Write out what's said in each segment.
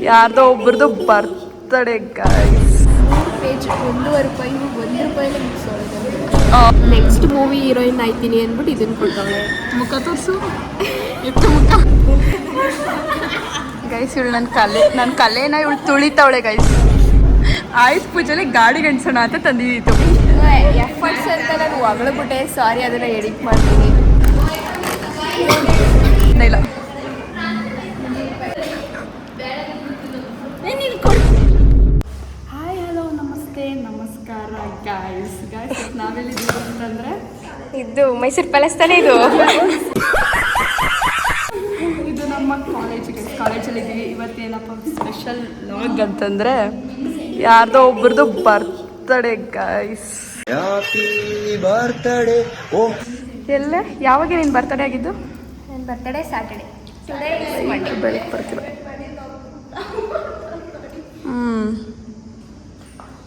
ಯಾರ್ದೋ ಒಬ್ರದ್ದು birthday guys. 3 page 1.5 ರೂಪಾಯಿ 1 ರೂಪಾಯಿಲೆ ಮುಗಿಸೋಳು. Next movie heroine ಆಯ್ತೀನಿ ಅಂದ್ಬಿಟ್ಟು ಇದನ್ನು ಕೊಟ್ಟವಳೆ. ಮುಖ ತೋರಿಸು, ಎಷ್ಟು ಮುಖ ಗೈಸ್. ಇವಳು ನನ್ನ ಕಲೆನ ಇವಳು ತುಳಿತಾವಳೆ ಗೈಸ್. ಆಯುಷ್ ಪೂಜೆಲಿ ಗಾಡಿ ಗಂಡ್ಸೋಣ ಅಂತ ತಂದಿದ್ದು ಎಫರ್ಟ್ಸ್ ಅಂತ ನಾನು ಹೊಗಳಬಿಟ್ಟೆ, ಸಾರಿ. ಅದನ್ನು ಎಡಿಟ್ ಮಾಡ್ತೀನಿ. ಇಲ್ಲ ಹಾಯ್ ಹಲೋ ನಮಸ್ತೆ ನಮಸ್ಕಾರ ಗಾಯ್ಸ್. ನಾವೆಲ್ಲಿದ್ದೀವಿ ಅಂತಂದರೆ ಇದು ಮೈಸೂರು ಪ್ಯಾಲೇಸ್ ತಾನೇ ಇದು. ಇದು ನಮ್ಮ ಕಾಲೇಜಲ್ಲಿ ಇದ್ದೀವಿ. ಇವತ್ತೇನಪ್ಪ ಸ್ಪೆಷಲ್ ಲಾಗ್ ಅಂತಂದರೆ ಯಾರ್ದೋ ಒಬ್ರದ್ದು ಬರ್ತಡೇ ಗೈಸ್. ಬರ್ತಡೇ. ಓ ಎಲ್ಲ ಯಾವಾಗ ನಿನ್ನ ಬರ್ತಡೇ ಆಗಿದ್ದು? ನನ್ನ ಬರ್ತಡೇ ಸ್ಯಾಟರ್ಡೇ. ಬೆಳಗ್ಗೆ ಬರ್ತೀವಿ.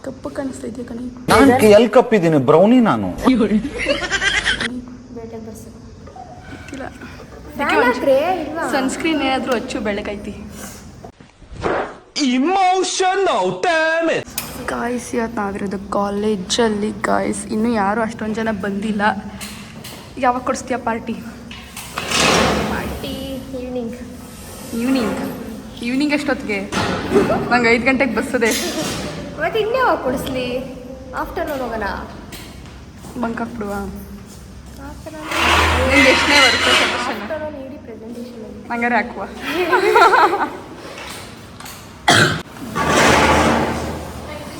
ಕಪ್ಪು ಕಾಣಿಸ್ತಾ ಇದೆಯಾ ಕಣೆ? ನಾನು ಎಲ್ಲಿ ಕಪ್ಪಿದ್ದೀನಿ? ಬ್ರೌನಿ ನಾನು. ಸನ್ಸ್ಕ್ರೀನ್ ಏನಾದರೂ ಹಚ್ಚು, ಬೆಳಕೈತಿ. Emotional damage. ಗಾಯ್ಸ್, ಇವತ್ತು ನಾವಿರೋದು ಕಾಲೇಜಲ್ಲಿ ಗಾಯ್ಸ್. ಇನ್ನೂ ಯಾರು ಅಷ್ಟೊಂದು ಜನ ಬಂದಿಲ್ಲ. ಯಾವಾಗ ಕೊಡಿಸ್ತೀಯ ಪಾರ್ಟಿ? ಈವ್ನಿಂಗ್ ಎಷ್ಟೊತ್ತಿಗೆ? ನಂಗೆ 5 ಗಂಟೆಗೆ ಬಸ್ಸದೆ. ಮತ್ತೆ ಇನ್ನೇ ಯಾವಾಗ ಕೊಡಿಸ್ಲಿ? ಆಫ್ಟರ್ನೂನ್ ಹೋಗೋಣ. ಬಂಕ್ ಹಾಕ್ಬಿಡುವ? ನಿಂಗೆ ಎಷ್ಟನೇ ಬರುತ್ತೆ ಸಜೆಷನ್? ಹಂಗಾರೆ ಹಾಕುವ.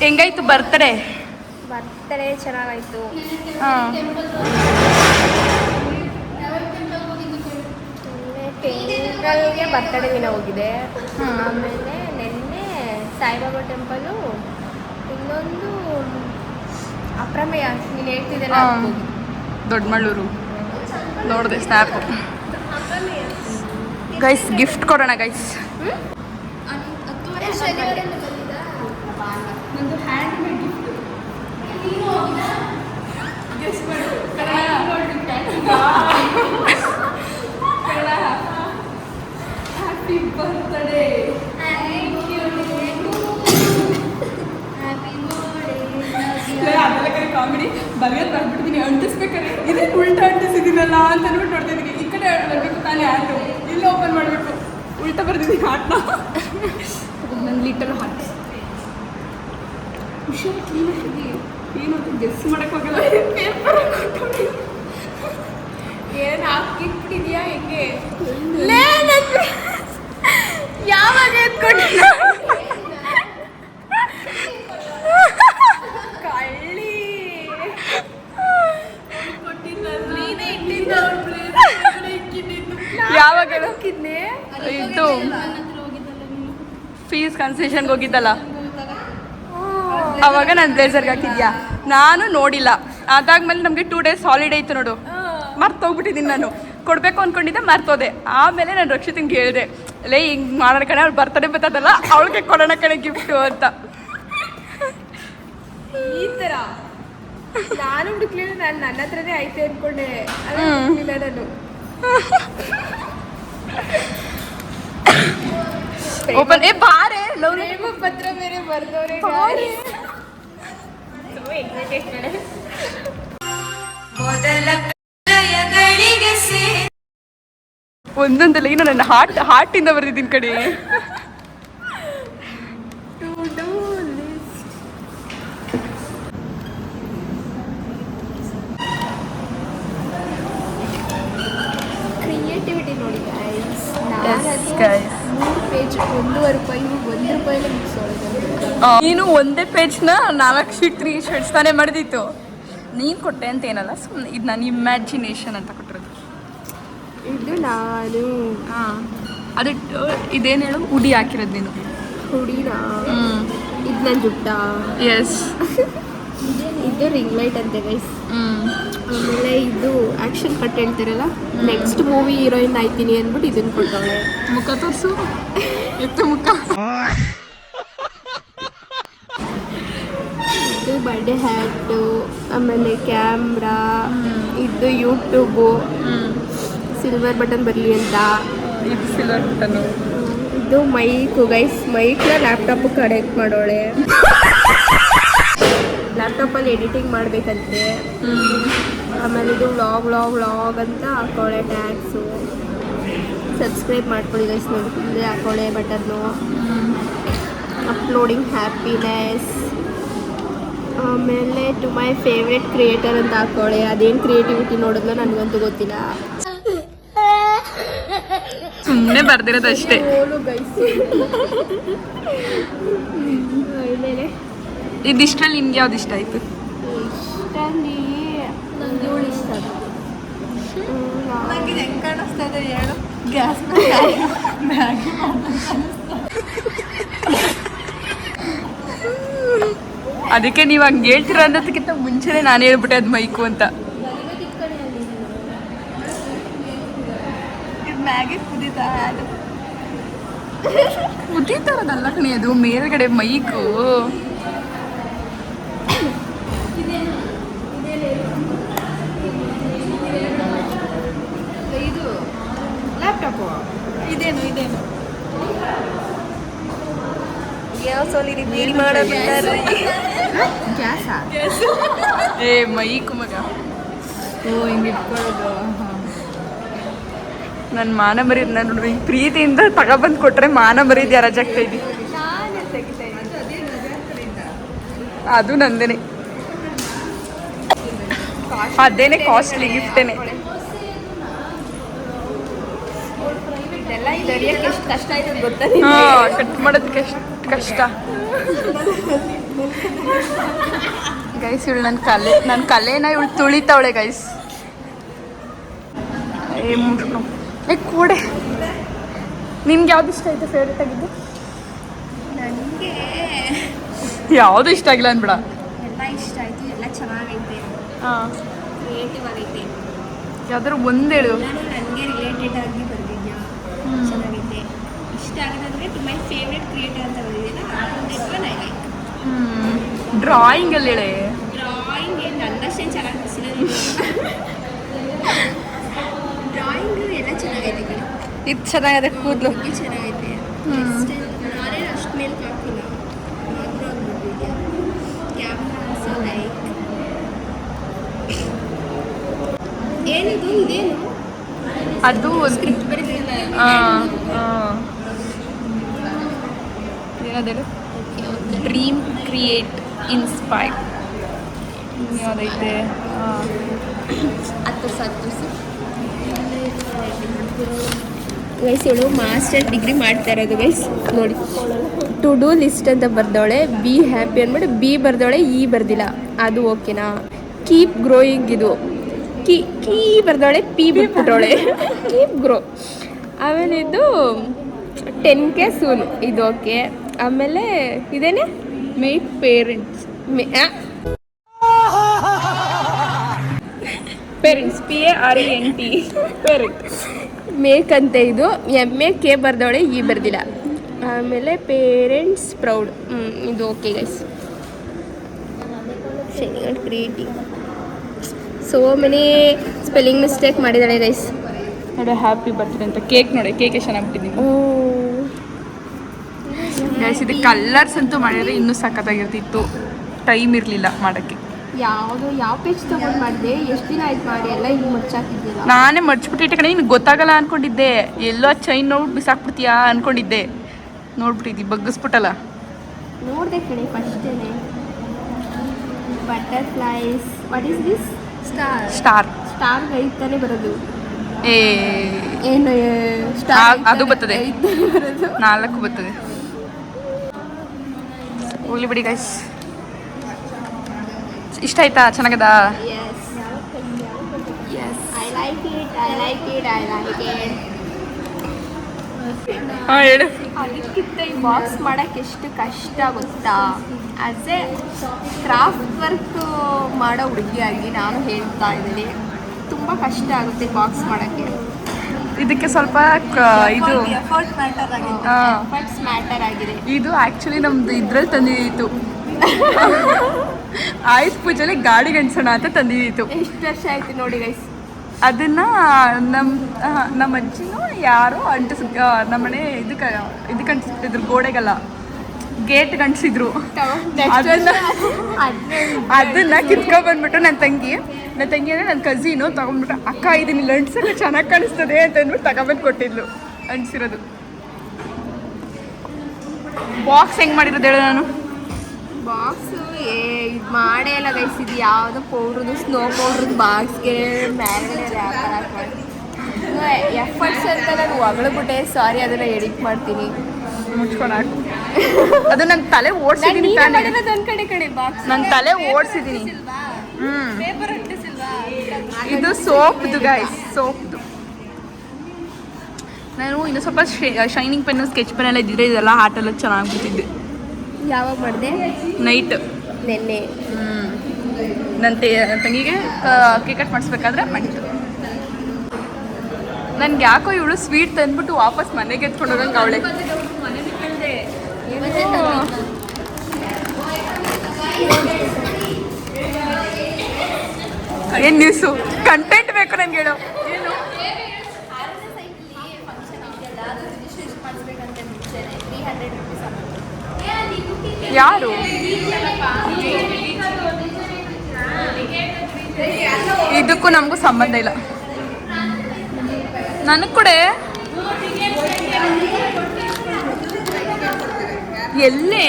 ಹೆಂಗಾಯ್ತು ಬರ್ತಡೇ? ಬರ್ತಡೇ ಚೆನ್ನಾಗಾಯ್ತು. ಹಾಂ, ಟೆಂಪಲ್ಗೆ ಬರ್ತಡೇ ದಿನ ಹೋಗಿದೆ. ಆಮೇಲೆ ನಿನ್ನೆ ಸಾಯಿಬಾಬಾ ಟೆಂಪಲು, ಇನ್ನೊಂದು ಅಪ್ರಮೇಯ ನೀನು ಹೇಳ್ತಿದ್ದೆಲ್ಲ ದೊಡ್ಡಮಳ್ಳೂರು ನೋಡಿದೆ ಸ್ನ್ಯಾಪು. ಗೈಸ್ ಗಿಫ್ಟ್ ಕೊಡೋಣ ಗೈಸ್. ನಂದು hand made gift. Happy birthday. ಅದೆಲ್ಲ ಕಡೆ ಕಾಮಿಡಿ ಬರೆಯೋದು ಬರ್ಬಿಡ್ತೀನಿ, ಅಂಟಿಸ್ಬೇಕಾದ್ರೆ ಇದೇ ಉಲ್ಟಾ ಅಂಟಿಸಿದ್ದೀನಲ್ಲ ಅಂತ ಅಂದ್ಬಿಟ್ಟು ನೋಡ್ತಾ ಇದ್ದೀನಿ. ಈ ಕಡೆ ಬರಬೇಕು ತಾನೇ ಆಟು, ಇಲ್ಲಿ ಓಪನ್ ಮಾಡಬೇಕು. ಉಲ್ಟಾ ಬರ್ತಿದ್ದೀನಿ ಹಾಟ್ನ. ನನ್ನ ಲಿಟಲ್ ಹಾಟ್ ಹುಷಾರು ಕ್ಲೀನಾಗಿ ಏನು ಅಂತ ಗೆಸ್ ಮಾಡೋಕ್ಕೆ ಹೋಗಲ್ಲ. ಪೇಪರ್ ಏನು ಹಾಕಿಬಿಟ್ಟಿದ್ಯಾ? ಹೆಂಗೆ ಯಾವಾಗ ಎತ್ಕೊಂಡಿಲ್ಲ? ಕಳ್ಳಿ ಯಾವಾಗ ಹೋಗಿದ್ನೆ? ಇದು ಫೀಸ್ ಕನ್ಸೆಷನ್ಗೆ ಹೋಗಿದ್ದಲ್ಲ, ಅವಾಗ ನಾನು ಬ್ಲೇಸರ್ಗೆ ಹಾಕಿದ್ಯಾ? ನಾನು ನೋಡಿಲ್ಲ. ಅದಾದ್ಮೇಲೆ ನಮಗೆ 2 ಡೇಸ್ ಹಾಲಿಡೇ ಇತ್ತು ನೋಡು, ಮರ್ತೋಗ್ಬಿಟ್ಟಿದ್ದೀನಿ. ನಾನು ಕೊಡಬೇಕು ಅಂದ್ಕೊಂಡಿದ್ದೆ, ಮರ್ತೋದೆ. ಆಮೇಲೆ ನಾನು ರಕ್ಷಿತಂಗೆ ಹೇಳಿದೆ, ಲೇ ಹಿಂಗೆ ಮಾಡೋಣ ಕಣೆ, ಅವ್ಳು ಬರ್ತಡೇ ಬರ್ತದಲ್ಲ, ಅವಳಿಗೆ ಕೊಡೋಣ ಕಣೆ ಗಿಫ್ಟು ಅಂತ. ಈ ಥರ ನಾನು ಹುಡುಕ್ಲಿಲ್ಲ. ನಾನು ನನ್ನ ಹತ್ರನೇ ಐತೆ ಅಂದ್ಕೊಂಡೆ. ಇಲ್ಲ ನಾನು ಓಪನ್ ಬಾರೆ ಪ್ರೇಮ ಪತ್ರ ಬೇರೆ ಬರ್ದವ್ರೆ. ಒಂದೊಂದಲ್ಲ ಏನು ನನ್ನ ಹಾರ್ಟಿಂದ ಬರ್ದಿದ್ದೀನಿ ಕಡೆ. ಕ್ರಿಯೇಟಿವಿಟಿ ನೋಡಿ ಗೈಸ್. 3 ಪೇಜ್ 1.5 ರೂಪಾಯಿ 1 ರೂಪಾಯಿಲೆ ಮುಗಿಸೋಳು. ನೀನು ಒಂದೇ ಪೇಜ್ನ 4 ಶೀಟ್ 3 ಶೀಟ್ಸ್ ತಾನೇ ಮಾಡಿದಿತ್ತು. ನೀನು ಕೊಟ್ಟೆ ಅಂತ ಏನಲ್ಲ, ಸುಮ್ಮನೆ ಇದು ನಾನು ಇಮ್ಯಾಜಿನೇಷನ್ ಅಂತ ಕೊಟ್ಟಿರೋದು. ಇದು ನಾನು ಅದು ಇದೇನು ಹೇಳು, ಉಡಿ ಹಾಕಿರೋದು ನೀನು. ಹುಡಿನಾ? ಇದು ನನ್ನ ಜುಟ್ಟ. ಎಸ್. ಇದು ರಿಂಗ್ ಲೈಟ್ ಅಂತೆ ಗೈಸ್. ಆಮೇಲೆ ಇದು ಆ್ಯಕ್ಷನ್ ಕಟ್ ಹೇಳ್ತಾರಲ್ಲ, ನೆಕ್ಸ್ಟ್ ಮೂವಿ ಹೀರೋಯಿನ್ ಆಯ್ತೀನಿ ಅಂದ್ಬಿಟ್ಟು ಇದನ್ನು ಕೊಟ್ಟವಳೆ. ಮುಖ ತೋರಿಸು, ಎಷ್ಟು ಮುಖ. ಇದು ಬರ್ಡೇ ಹ್ಯಾಟು, ಆಮೇಲೆ ಕ್ಯಾಮ್ರಾ, ಇದು ಯೂಟ್ಯೂಬು, ಸಿಲ್ವರ್ ಬಟನ್ ಬರಲಿ ಅಂತ. ಇದು ಸಿಲ್ವರ್ ಬಟನ್ನು. ಇದು ಇದು ಮೈಕು ಗೈಸ್, ಮೈಕ್ನ ಲ್ಯಾಪ್ಟಾಪ್ ಕನೆಕ್ಟ್ ಮಾಡೋಳೆ. ಲ್ಯಾಪ್ಟಾಪಲ್ಲಿ ಎಡಿಟಿಂಗ್ ಮಾಡಬೇಕಂತೆ. ಆಮೇಲೆ ಇದು ವ್ಲಾಗ್ ಅಂತ ಹಾಕೋಳೆ ಟ್ಯಾಗ್ಸು. ಸಬ್ಸ್ಕ್ರೈಬ್ ಮಾಡ್ಕೊಳ್ಳಿ ಗೈಸ್, ನೋಡಿ ಹಾಕೋಳೆ ಬಟನ್ನು. Uploading happiness. ಆಮೇಲೆ ಟು ಮೈ ಫೇವ್ರೆಟ್ ಕ್ರಿಯೇಟರ್ ಅಂತ ಹಾಕೋಳೆ. ಅದೇನು ಕ್ರಿಯೇಟಿವಿಟಿ ನೋಡಿದ್ಲು ನನಗಂತೂ ಗೊತ್ತಿಲ್ಲ. ಸುಮ್ಮನೆ ಬರ್ದಿರೋದು ಅಷ್ಟೇ. ಆಮೇಲೆ ಇದಿಷ್ಟರಲ್ಲಿ ನಿಮ್ಗೆ ಯಾವ್ದು ಇಷ್ಟ ಆಯ್ತು? ಇಷ್ಟಲ್ಲಿ ನನಗೆ ಇವಳು ಇಷ್ಟ. ಹೆಂಗೆ ಕಾಣಿಸ್ತಾ ಇದೆ ಹೇಳು. ಗ್ಯಾಸ್ ಅದಕ್ಕೆ ನೀವು ಹಂಗೆ ಹೇಳ್ತೀರ ಅನ್ನೋದಕ್ಕಿಂತ ಮುಂಚೆನೆ ನಾನು ಹೇಳ್ಬಿಟ್ಟೆ ಅದು ಮೈಕು ಅಂತ. ಮ್ಯಾಗಿ ಕುದೀತಾರದಲ್ಲ ಕಣಿ, ಅದು ಮೇಲ್ಗಡೆ ಮೈಕು. ಇದು ಲ್ಯಾಪ್ಟಾಪು ಇದೇನು ಗ್ಯಾಸಾ? ಏ ಮೈಕು ಮಗ. ಹಿಂಗೆ ಇಟ್ಕೊಳ್ಳೋದು. ನನ್ನ ಮಾನ ಮರೀದ್ ನಾನು ಪ್ರೀತಿಯಿಂದ ತಗೊಬಂದು ಕೊಟ್ರೆ ಮಾನ ಮರೀದ್ ಯಾರು ರಜಾಗ್ತಾ ಇದ್ದಿ? ಅದು ನಂದೇನೆ, ಅದೇನೆ ಕಾಸ್ಟ್ಲಿ ಗಿಫ್ಟೇನೆ. ಇದೆಲ್ಲ ಇದರಿಯಕ್ಕೆ ಎಷ್ಟು ಕಷ್ಟ ಆಯ್ತು ಗೊತ್ತಾ? ಕಟ್ ಮಾಡೋದಕ್ಕೆ ಎಷ್ಟು ಕಷ್ಟ ಗೈಸ್. ಇವಳು ನನ್ನ ಕಲೆನ ಇವಳು ತುಳಿತಾವಳೆ ಗೈಸ್. ಕೂಡೆ ನಿಮ್ಗೆ ಯಾವ್ದು ಇಷ್ಟ ಆಯ್ತು? ಫೇವ್ರೇಟ್ ಆಗಿದ್ದು ನನಗೆ ಯಾವುದು ಇಷ್ಟ ಆಗಿಲ್ಲ ಅನ್ಬಿಡ. ಎಲ್ಲ ಇಷ್ಟ ಆಯಿತು, ಎಲ್ಲ ಚೆನ್ನಾಗೈತೆ, ಹಾಂ, ಕ್ರಿಯೇಟಿವ್ ಆಗೈತೆ. ಯಾವ್ದಾದ್ರು ಒಂದು ಹೇಳು. ನಾನು ನನಗೆ ರಿಲೇಟೆಡ್ ಆಗಿ ಬರೆದಿದ್ಯಾ, ಚೆನ್ನಾಗೈತೆ. ಇಷ್ಟ ಆಗಿದೆ ಅಂದರೆ ಟು ಮೈ ಫೇವ್ರೆಟ್ ಕ್ರಿಯೇಟರ್ ಅಂತ ಬರೆದಿದ್ದೀನ. ಡ್ರಾಯಿಂಗಲ್ಲಿ ಹೇಳೆ. ಡ್ರಾಯಿಂಗ್ ಏನು ನನ್ನಷ್ಟೇನು ಚೆನ್ನಾಗಿ ಬಿಸಿಲ್ಲ. ಡ್ರಾಯಿಂಗು ಎಲ್ಲ ಚೆನ್ನಾಗೈತೆ ಕಡೆ. ಇದು ಚೆನ್ನಾಗಿದೆ, ಕೂದಲು ಚೆನ್ನಾಗೈತೆ. ನಾನೇನು ಅಷ್ಟು ಮೇಲೆ ಹಾಕಿಲ್ಲ, ಮಾತ್ರ ಆಗ್ಬಿಟ್ಟಿದ್ಯಾ. ಕ್ಯಾಮ್ರಾ ಸೊ ಲೈಕ್ ಏನಿದು? ಇದೇನು ಅದು ಸ್ಕ್ರಿಪ್ಟ್ ಬರೀತಿಲ್ಲ. ಏನದೇಳು? ಡ್ರೀಮ್ ಕ್ರಿಯೇಟ್ ಇನ್ಸ್ಪೈರ್ ಯಾವುದೈತೆ? ಗೈಸ್ ಇವಳು ಮಾಸ್ಟರ್ ಡಿಗ್ರಿ ಮಾಡ್ತಾ ಇರೋದು ಗೈಸ್. ನೋಡಿ, ಟು ಡೂ ಲಿಸ್ಟ್ ಅಂತ ಬರ್ದವಳೆ. ಬಿ ಹ್ಯಾಪಿ ಅಂದ್ಬಿಟ್ಟು ಬಿ ಬರ್ದವಳೆ, ಇ ಬರ್ದಿಲ್ಲ. ಅದು ಓಕೆನಾ? ಕೀಪ್ ಗ್ರೋಯಿಂಗ್ ಇದು ಕೀ ಬರ್ದವಳೆ, ಪಿ ಬಿಟ್ಬಿಟ್ಟವಳೆ. Keep grow. ಆಮೇಲೆ ಇದು 10K ಸೂನು, ಇದು ಓಕೆ. ಆಮೇಲೆ ಇದೇನೆ make parents. Parents, PARENT parent. Make ಅಂತ ಇದು MAK ಬರ್ದವಳೆ, ಈ ಬರ್ದಿಲ್ಲ. ಆಮೇಲೆ ಪೇರೆಂಟ್ಸ್ ಪ್ರೌಡ್, ಇದು okay guys. Creative so many spelling mistake ಮಾಡಿದ್ದಾಳೆ ಗೈಸ್. ನೋಡಿ, ಹ್ಯಾಪಿ ಬರ್ತ್ಡೇ ಅಂತ ಕೇಕ್ ನೋಡಿ, ಕೇಕೆ ಚೆನ್ನಾಗಿಟ್ಟಿದ್ದೀನಿ ಗೈಸ್. ಇದು ಕಲರ್ಸ್ ಅಂತೂ ಮಾಡಿದ್ರೆ ಇನ್ನೂ ಸಖತ್ತಾಗಿರ್ತಿತ್ತು, ಟೈಮ್ ಇರಲಿಲ್ಲ ಮಾಡೋಕ್ಕೆ. ಯಾವ ಪೇಜ್ ತೊಗೊಂಡು ಮಾಡಿದೆ? ಎಷ್ಟು ದಿನ ಆಯ್ತು ಮಾಡಿ ಎಲ್ಲ ಹಿಂಗೆ ಮರ್ಚಾಕಿದ್ದಿಲ್ಲ. ನಾನೇ ಮರ್ಚ್ಬಿಟ್ಟಿಟ್ಟೆ ಕಣೆ, ನಿನ್ಗೆ ಗೊತ್ತಾಗಲ್ಲ ಅನ್ಕೊಂಡಿದ್ದೆ. ಎಲ್ಲೋ ಚೈನ್ ನೋಡ್ಬಿಟ್ಟು ಬಿಸಾಕ್ಬಿಡ್ತೀಯಾ ಅನ್ಕೊಂಡಿದ್ದೆ. ನೋಡ್ಬಿಟ್ಟಿದ್ದಿ, ಬಗ್ಗಿಸ್ಬಿಟ್ಟಲ್ಲ. ನೋಡಿದೆ ಕಣೆ ಫಸ್ಟೇನೆ. Butterflies, what is this? Star ಐತಾನೆ ಬರೋದು. ಏನು ಸ್ಟಾರ್ ಅದು ಬರ್ತದೆ, ಬರೋದು. 4 ಬರ್ತದೆ. ಹೋಗ್ಲಿ ಬಿಡಿ ಗೈಸ್. ಇಷ್ಟ ಆಯ್ತಾ? ಚೆನ್ನಾಗದ? I like it. ಹಾಂ ಹೇಳು. ಅದಕ್ಕಿಂತ ಈ ಬಾಕ್ಸ್ ಮಾಡೋಕ್ಕೆ ಎಷ್ಟು ಕಷ್ಟ ಗೊತ್ತಾ? ಆಸ್ ಎ ಕ್ರಾಫ್ಟ್ ವರ್ಕ್ ಮಾಡೋ ಹುಡುಗಿಯಾಗಿ ನಾನು ಹೇಳ್ತಾ ಇದ್ದೀನಿ, ತುಂಬ ಕಷ್ಟ ಆಗುತ್ತೆ ಬಾಕ್ಸ್ ಮಾಡೋಕ್ಕೆ. ಇದಕ್ಕೆ ಸ್ವಲ್ಪ ಇದು ಎಫರ್ಟ್ಸ್ ಮ್ಯಾಟರ್ ಆಗಿದೆ. ಇದು ಆ್ಯಕ್ಚುಲಿ ನಮ್ದು ಇದ್ರಲ್ಲಿ ತಂದಿದ್ದು ಆಯುಷ್ ಪೂಜೆಲಿ ಗಾಡಿ ಗಂಡ್ಸೋಣ ಅಂತ ತಂದಿದ್ದು. ಎಷ್ಟು ವರ್ಷ ಆಯ್ತು ನೋಡಿ ಗೈಸ್. ಅದನ್ನು ನಮ್ಮ ಅಜ್ಜಿನೂ ಯಾರೋ ನಮ್ಮನೆ ಇದಕ್ಕೆ ಅಂಟಿಸ್ತಿದ್ರು, ಗೋಡೆಗಲ್ಲ ಗೇಟ್ ಅಂಟಿಸಿದ್ರು. ಅದನ್ನ ಕಿತ್ಕೊಬಂದ್ಬಿಟ್ಟು ನನ್ನ ತಂಗಿ ಅಂದರೆ ನನ್ನ ಕಝಿನು ತೊಗೊಂಡ್ಬಿಟ್ಟು, ಅಕ್ಕ ಇದನ್ನ ಇಲ್ಲಿ ಅಂಟಿಸಕ್ಕೆ ಚೆನ್ನಾಗಿ ಕಾಣಿಸ್ತದೆ ಅಂತ ಅಂದ್ಬಿಟ್ಟು ತಗೊಬಂದು ಕೊಟ್ಟಿದ್ಲು ಅಂಟಿಸಿರೋದು. ಬಾಕ್ಸ್ ಹೆಂಗೆ ಮಾಡಿರೋದು ಹೇಳು ನಾನು. ಬಾಕ್ಸು ಇದು ಮಾಡೇ ಇಲ್ಲ ಗೈಸ್. ಇದು ಯಾವುದೋ ಪೌಡ್ರದು, ಸ್ನೋ ಪೌಡ್ರದ್ದು ಬಾಕ್ಸ್ಗೆ ಮೇಲೆ ಎಫರ್ಟ್ಸ್ ಅಂತ ನಾನು ಹೊಗಳ್ಬಿಟ್ಟೆ. ಸಾರಿ, ಅದನ್ನು ಎಡಿಟ್ ಮಾಡ್ತೀನಿ. ಮುಚ್ಕೊಂಡು ಹಾಕು. ಅದು ನನ್ನ ತಲೆ ಓಡಿಸಿದ್ದೀನಿ ತಾನೇ. ಕಡೆ ಬಾಕ್ಸ್ ನನ್ನ ತಲೆ ಓಡಿಸಿದ್ದೀನಿ. ಇದು ಸೋಪ್ದು ಗಾಯ್ಸ್, ಸೋಪ್ದು. ನಾನು ಇನ್ನೂ ಸ್ವಲ್ಪ ಶೈನಿಂಗ್ ಪೆನ್ನು, ಸ್ಕೆಚ್ ಪೆನ್ ಎಲ್ಲ ಇದ್ದಿದ್ರೆ ಇದೆಲ್ಲ ಆಟೆಲ್ಲ ಚೆನ್ನಾಗ್ಬಿಟ್ಟಿದ್ದೆ. ಯಾವಾಗ ಮಾಡಿದೆ? ನೈಟ್ ನೆನ್ನೆ. ನನ್ನ ತಂಗಿಗೆ ಕೇಕ್ ಕಟ್ ಮಾಡಿಸ್ಬೇಕಾದ್ರೆ ಮಾಡಿದ್ದು. ನನ್ಗೆ ಯಾಕೋ ಇವಳು ಸ್ವೀಟ್ ತಂದ್ಬಿಟ್ಟು ವಾಪಸ್ ಮನೆಗೆ ಎತ್ಕೊಂಡು ಹೋಗಂಗೆ ಅವಳೆ. ಏನು ನ್ಯೂಸು, ಕಂಟೆಂಟ್ ಬೇಕು ನನಗೆ ಹೇಳು. ಏನು ಯಾರು ಇದಕ್ಕೂ ನಮಗೂ ಸಂಬಂಧ ಇಲ್ಲ. ನನಗೆ ಕೂಡ ಎಲ್ಲೇ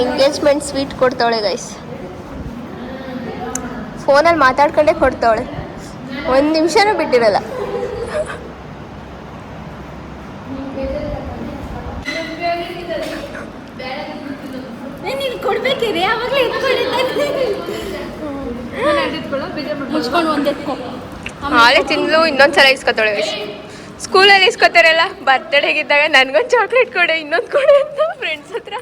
ಎಂಗೇಜ್ಮೆಂಟ್ ಸ್ವೀಟ್ ಕೊಡ್ತಾವಳೆ ಗೈಸ್. ಫೋನಲ್ಲಿ ಮಾತಾಡ್ಕೊಂಡೇ ಕೊಡ್ತಾವಳೆ, ಒಂದು ನಿಮಿಷನೂ ಬಿಟ್ಟಿರಲ್ಲ. ಕೊಡ್ಬೇಕಿರಿ ಯಾವಾಗಲೂ ಮುಚ್ಕೊಂಡು ಒಂದು ಎತ್ಕೊ. ಹಾಳೆ ತಿಂಗಳು ಇನ್ನೊಂದ್ಸಲ ಇಸ್ಕೊತಾಳೆ ಗೈಸ್. ಸ್ಕೂಲಲ್ಲಿ ಇಸ್ಕೊತಾರಲ್ಲ, ಬರ್ತ್ಡೇಗಿದ್ದಾಗ ನನಗೊಂದು ಚಾಕ್ಲೇಟ್ ಕೊಡೆ, ಇನ್ನೊಂದು ಕೊಡೆ ಅಂತ ಫ್ರೆಂಡ್ಸ್ ಹತ್ರ.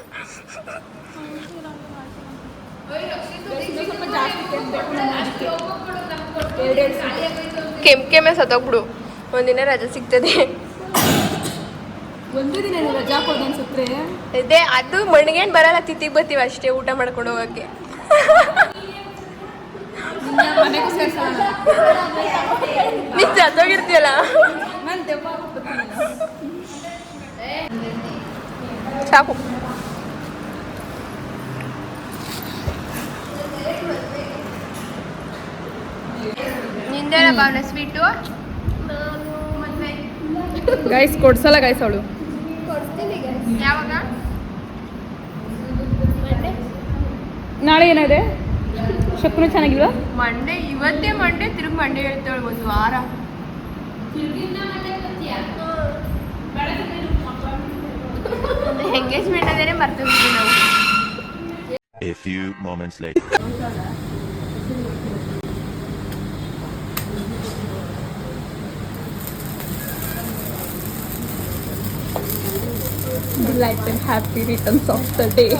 ಕೆಮ್ಮೆ ಸತ್ತೋಗ್ಬಿಡು, ಒಂದಿನ ರಜೆ ಸಿಗ್ತದೆ. ಒಂದು ದಿನ ರಜಾ ಕೊಡು ಅನ್ಸುತ್ತೆ. ಇದೆ ಅದು ಮಣ್ಗೇನು ಬರಲ್ಲ, ತಿತ್ತಿಗೆ ಬರ್ತೀವಿ ಅಷ್ಟೇ ಊಟ ಮಾಡ್ಕೊಂಡು ಹೋಗೋಕ್ಕೆ. ನೀನು ಸತ್ತೋಗಿರ್ತೀಯಲ್ಲ. ಸಾಕು. ನಿಂದೇನ ಭಾವನೆ ಸ್ವೀಟು? ಗೈಸ್ ಕೊಡ್ಸಲ್ಲ ಗೈಸ್ ಅವಳು. ಯಾವಾಗ? ನಾಳೆ ಏನಿದೆ? ಶಕ್ರು ಚೆನ್ನಾಗಿಲ್ವಾ? ಮಂಡೇ, ಇವತ್ತೇ ಮಂಡೇ, ತಿರುಗಿ ಮಂಡೇ ಹೇಳ್ತಾಳೆ ಒಂದು ವಾರ. ಎಂಗೇಜ್ಮೆಂಟ್ ಅದೇನೆ ಮರ್ತೋಗಿದ್ವಿ ನಾವು. A few moments later. Delight and happy returns of the day.